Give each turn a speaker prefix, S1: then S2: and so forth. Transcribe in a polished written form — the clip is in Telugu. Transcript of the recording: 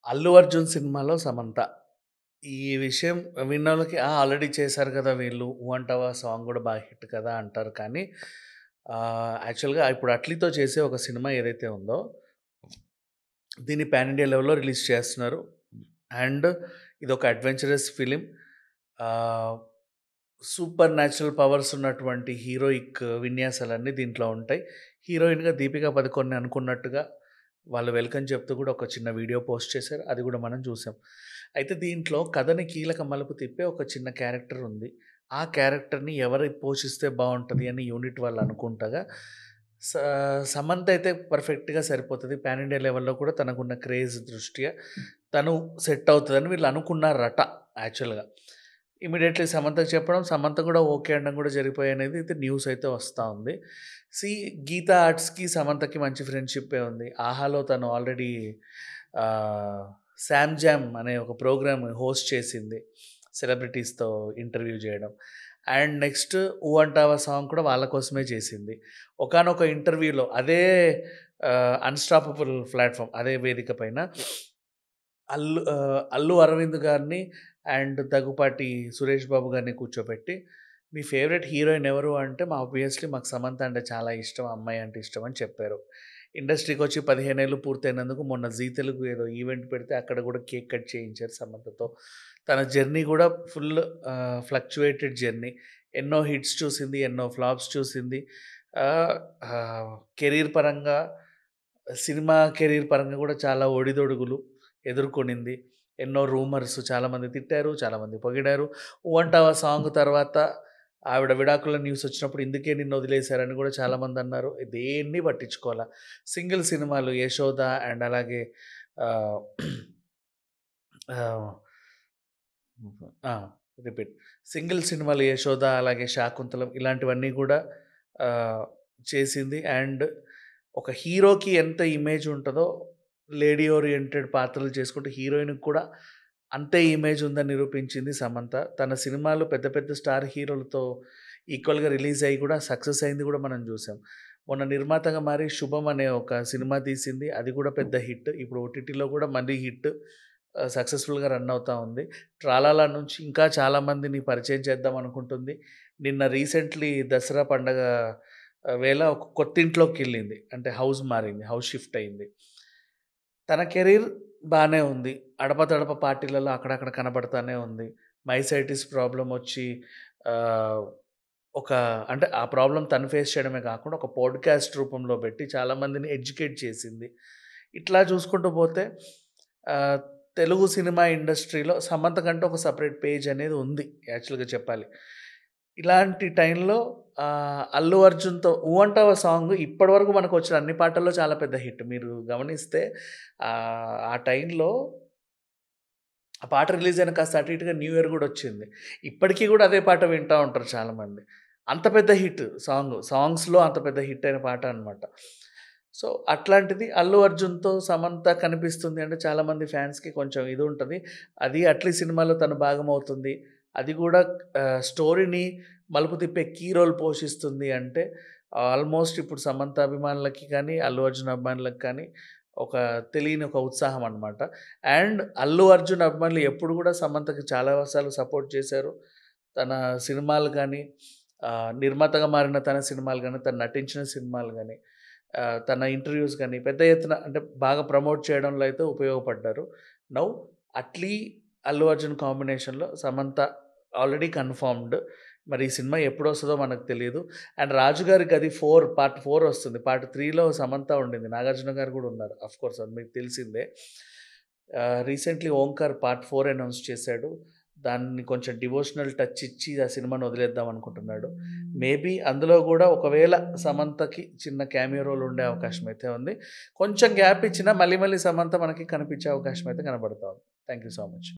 S1: 'అల్లు అర్జున్' సినిమాలో సమంత. ఈ విషయం విన్నోళ్ళకి ఆల్రెడీ చేశారు కదా! వీళ్ళు 'ఊ అంటావా' సాంగ్ గూడా బాగా హిట్ కదా! అంటారు కానీ యాక్చువల్‌గా ఇప్పుడు 'అట్లీతో' చేసే ఒక సినిమా ఏదైతే ఉందో, దీన్ని పాన్ ఇండియా లెవెల్‌లో రిలీజ్ చేస్తున్నారు. అండ్ ఇదొక అడ్వెంచరస్ ఫిల్మ్. ఆహ్, సూపర్ న్యాచురల్ పవర్స్ ఉన్నటువంటి హీరోయిక్ విన్యాసాలన్నీ దీంట్లో ఉంటాయి. హీరోయిన్‌గా 'దీపిక పదుకొనె' అనుకున్నట్టుగా వాళ్ళు వెల్కమ్ చెప్తూ కూడా ఒక చిన్న వీడియో పోస్ట్ చేశారు. అది కూడా మనం చూసాం. అయితే దీంట్లో కథని కీలక మలుపు తిప్పే ఒక చిన్న క్యారెక్టర్ ఉంది. ఆ క్యారెక్టర్‌ని ఎవరు పోషిస్తే బావుంటది అని యూనిట్ వాళ్ళు అనుకుంటగా స సమంత అయితే పర్ఫెక్ట్‌గా సరిపోతది. పాన్ ఇండియా లెవెల్‌లో కూడా తనకున్న క్రేజ్ దృష్ట్యా తను సెట్ అవుతదని వీళ్ళు అనుకున్నారట యాక్చువల్‌గా. ఇమ్మీడియేట్‌లీ సమంతకి చెప్పడం, సమంత కూడా ఓకే అనడం కూడా జరిగిపోయాయనేది అయితే న్యూస్ అయితే వస్తా ఉంది. సీ 'గీతా ఆర్ట్స్‌కి, సమంతకి మంచి ఫ్రెండ్‌షిప్పే ఉంది. 'ఆహాలో' తను ఆల్రెడీ ఆహ్, 'శామ్ జామ్' అనే ఒక ప్రోగ్రామ్ హోస్ట్ చేసింది. సెలబ్రిటీస్‌తో ఇంటర్వ్యూ జేయడం. అండ్ నెక్స్ట్ 'ఊ అంటావా' సాంగ్ కూడా వాళ్ళ కోసమే చేసింది. ఒకానొక ఇంటర్వ్యూలో అదే అన్‌స్టాపబుల్ ప్లాట్‌ఫార్మ్ అదే వేదిక పైన అల్లు అరవింద్ గారిని అండ్ దగ్గుపాటి సురేష్ బాబు గారిని కూర్చోబెట్టి, "మీ ఫేవరెట్ హీరోయిన్ ఎవరు?" అంటే, ఆబ్వియస్‌లీ మాకు సమంత అంటే చాలా ఇష్టం. ఆ అమ్మాయి అంటే ఇష్టం అని చెప్పారు. ఇండస్ట్రీకొచ్చి 15 ఏళ్ళు పూర్తయినందుకు మొన్న జీ తెలుగు ఏదో ఈవెంట్ పెడితే అక్కడ కూడా కేక్ కట్ చేయించారు సమంతతో. తన జర్నీ కూడా ఫుల్ ఫ్లక్చుయేటెడ్ జర్నీ. ఎన్నో హిట్స్ చూసింది. ఎన్నో ఫ్లాప్స్ చూసింది. ఆహ్, ఆహ్, కెరీర్ పరంగా, సినిమా కెరీర్ పరంగా కూడా చాలా ఒడిదొడుగులు ఎదుర్కొనింది. ఎన్నో రూమర్స్ చాలామంది తిట్టారు, చాలామంది పొగిడారు. 'ఊ అంటావా' సాంగ్ తర్వాత ఆవిడ విడాకుల న్యూస్ వచ్చినప్పుడు ఇందుకే నిన్ను వదిలేసారని కూడా చాలామందన్నారు. దేన్ని పట్టించుకోలా. సింగిల్ సినిమాలు 'యశోద' అండ్ అలాగే ఆహ్, ఆహ్, ఆ! రిపీట్. సింగిల్ సినిమాలు 'యశోద' అలాగే 'శాకుంతలం' ఇలాంటివన్నీ కూడా ఆహ్, చేసింది. అండ్ ఒక హీరోకి ఎంత ఇమేజ్ ఉంటదో, లేడీ ఓరియెంటెడ్ పాత్రలు చేసుకుంటూ హీరోయిన్‌కి కూడా అంతే ఇమేజ్ ఉందని నిరూపించింది సమంత. తన సినిమాలు పెద్ద పెద్ద స్టార్ హీరోలతో ఈక్వల్‌గా రిలీజ్ అయ్యి కూడా సక్సెస్ అయింది కూడా మనం చూసాం. మొన్న నిర్మాతగా మారి 'శుభం' అనే ఒక సినిమా తీసింది. అది కూడా పెద్ద హిట్. ఇప్పుడు ఓటీటీలో కూడా మళ్ళీ హిట్ సక్సెస్‌ఫుల్‌గా రన్ అవుతా ఉంది. 'ట్రాలాలా' నుంచి ఇంకా చాలా మందిని పరిచయం చేద్దాం అనుకుంటుంది. నిన్న రీసెంట్‌లీ దసరా పండగ వేళ ఒక కొత్తింట్లోకెళ్ళింది. అంటే హౌస్ మారింది. హౌస్ షిఫ్ట్ అయింది. తన కెరీర్ బానే ఉంది. అడపాదడపా పార్టీలలో అక్కడక్కడ కనబడతానే ఉంది. మైసైటిస్ ప్రాబ్లమ్ వచ్చి ఆహ్, ఒక అంటే ఆ ప్రాబ్లమ్ తను ఫేస్ చేయడమే కాకుండా ఒక పాడ్‌కాస్ట్ రూపంలో పెట్టి చాలా మందిని ఎడ్యుకేట్ చేసింది. ఇట్లా చూసుకుంటూ పోతే ఆహ్, తెలుగు సినిమా ఇండస్ట్రీలో సమంత కంటూ ఒక సెపరేట్ పేజ్ అనేది ఉంది యాక్చువల్‌గా చెప్పాలి. ఇలాంటి టైంలో 'అల్లు అర్జున్‌తో 'ఊ అంటావా' సాంగ్ ఇప్పటివరకు మనకొచ్చిన అన్ని పాటల్లో చాలా పెద్ద హిట్. మీరు గమనిస్తే ఆ టైంలో ఆ పాట రిలీజ్ అయిన కాస్త అటు ఇటుగా న్యూ ఇయర్ గూడా వచ్చింది. ఇప్పటికి గూడా అదే పాట వింటా ఉంటారు చాలామంది. అంత పెద్ద హిట్ సాంగ్. సాంగ్స్‌లో అంత పెద్ద హిట్ అయిన పాట అన్నమాట. సో, అట్లాంటిది 'అల్లు అర్జున్‌తో సమంత కనిపిస్తుంది' అంటే చాలామంది ఫ్యాన్స్‌కి కొంచెం ఇది ఉంటది. అది 'అట్లీ' సినిమాలో తను భాగమవుతుంది. అది గూడా స్టోరీని మలుపు తిప్పే కీ రోల్ పోషిస్తుంది అంటే ఆల్మోస్ట్ ఇప్పుడు సమంత అభిమానులకి కానీ, అల్లు అర్జున్ అభిమానులకి కానీ ఒక తెలియని ఒక ఉత్సాహం అన్నమాట. అండ్ 'అల్లు అర్జున్' అభిమానులు ఎప్పుడు గూడా సమంతకి చాలా సార్లు సపోర్ట్ చేశారు. తన సినిమాలు గాని, నిర్మాతగా మారిన తన సినిమాలు గాని, తను నటించిన సినిమాలు గాని, తన ఇంటర్‌వ్యూస్ గాని పెద్ద ఎత్తున అంటే బాగా ప్రమోట్ చేయడంలో అయితే ఉపయోగపడ్డారు. నౌ 'అట్లీ', 'అల్లు అర్జున్' కాంబినేషన్‌లో సమంత ఆల్రెడీ కన్ఫర్మ్డ్. మరి ఈ సినిమా ఎప్పుడొస్తదో మనకు తెలీదు. అండ్ 'రాజుగారి గది 4' పార్ట్ 4 వస్తుంది. పార్ట్ 3లో సమంత ఉండింది. నాగార్జున గారు గూడా ఉన్నారు. ఆఫ్‌కోర్స్ అది మీకు తెలిసిందే. రీసెంట్‌లీ 'ఓంకార్' పార్ట్ 4 అనౌన్స్ చేశాడు. దాన్ని కొంచెం డివోషనల్ టచ్ ఇచ్చి ఆ సినిమాని వదిలేద్దాం అనుకుంటున్నాడు. మేబీ అందులో గూడా ఒకవేళ సమంతకి చిన్న క్యామియో రోల్ ఉండే అవకాశం అయితే ఉంది. కొంచెం గ్యాప్ ఇచ్చినా మళ్ళీ మళ్ళీ సమంత మనకి కనిపించే అవకాశం అయితే కనబడతా ఉంది. Thank you so much.